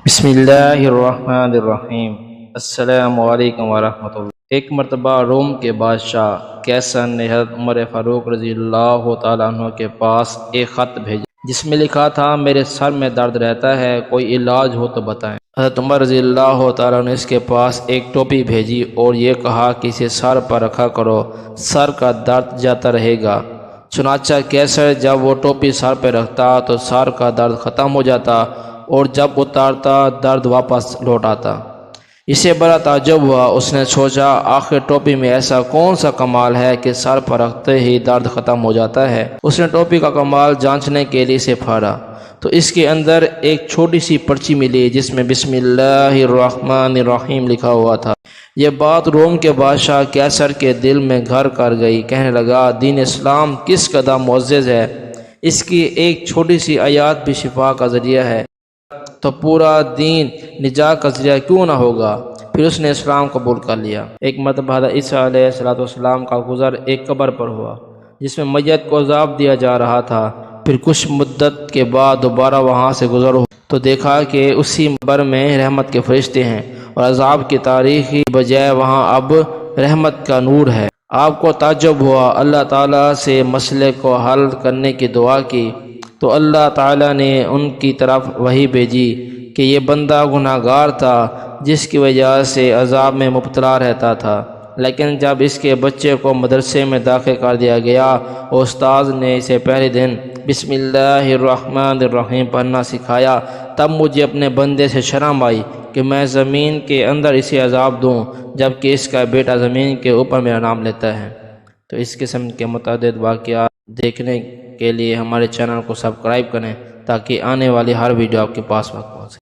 بسم اللہ الرحمن الرحیم۔ السلام علیکم ورحمۃ اللہ۔ ایک مرتبہ روم کے بادشاہ کیسر نے حضرت عمر فاروق رضی اللہ تعالیٰ عنہ کے پاس ایک خط بھیجا جس میں لکھا تھا، میرے سر میں درد رہتا ہے، کوئی علاج ہو تو بتائیں۔ حضرت عمر رضی اللہ تعالیٰ نے اس کے پاس ایک ٹوپی بھیجی اور یہ کہا کہ اسے سر پر رکھا کرو، سر کا درد جاتا رہے گا۔ چنانچہ کیسر جب وہ ٹوپی سر پہ رکھتا تو سر کا درد ختم ہو جاتا اور جب اتارتا درد واپس لوٹ آتا۔ اسے بڑا تعجب ہوا، اس نے سوچا آخر ٹوپی میں ایسا کون سا کمال ہے کہ سر پر رکھتے ہی درد ختم ہو جاتا ہے۔ اس نے ٹوپی کا کمال جانچنے کے لیے اسے پھاڑا تو اس کے اندر ایک چھوٹی سی پرچی ملی جس میں بسم اللہ الرحمن الرحیم لکھا ہوا تھا۔ یہ بات روم کے بادشاہ کیسر کے دل میں گھر کر گئی، کہنے لگا دین اسلام کس قدر معزز ہے، اس کی ایک چھوٹی سی آیات بھی شفا کا ذریعہ ہے تو پورا دین نجات کا ذریعہ کیوں نہ ہوگا۔ پھر اس نے اسلام قبول کر لیا۔ ایک مرتبہ حضرت عیسیٰ علیہ السلام کا گزر ایک قبر پر ہوا جس میں میت کو عذاب دیا جا رہا تھا۔ پھر کچھ مدت کے بعد دوبارہ وہاں سے گزر ہوا تو دیکھا کہ اسی قبر میں رحمت کے فرشتے ہیں اور عذاب کی تاریخی بجائے وہاں اب رحمت کا نور ہے۔ آپ کو تعجب ہوا، اللہ تعالیٰ سے مسئلے کو حل کرنے کی دعا کی تو اللہ تعالیٰ نے ان کی طرف وحی بھیجی کہ یہ بندہ گناہ گار تھا جس کی وجہ سے عذاب میں مبتلا رہتا تھا، لیکن جب اس کے بچے کو مدرسے میں داخل کر دیا گیا اور استاذ نے اسے پہلے دن بسم اللہ الرحمن الرحیم پڑھنا سکھایا، تب مجھے اپنے بندے سے شرم آئی کہ میں زمین کے اندر اسے عذاب دوں جبکہ اس کا بیٹا زمین کے اوپر میرا نام لیتا ہے۔ تو اس قسم کے متعدد واقعات دیکھنے کے لیے ہمارے چینل کو سبسکرائب کریں تاکہ آنے والی ہر ویڈیو آپ کے پاس وقت پہنچے۔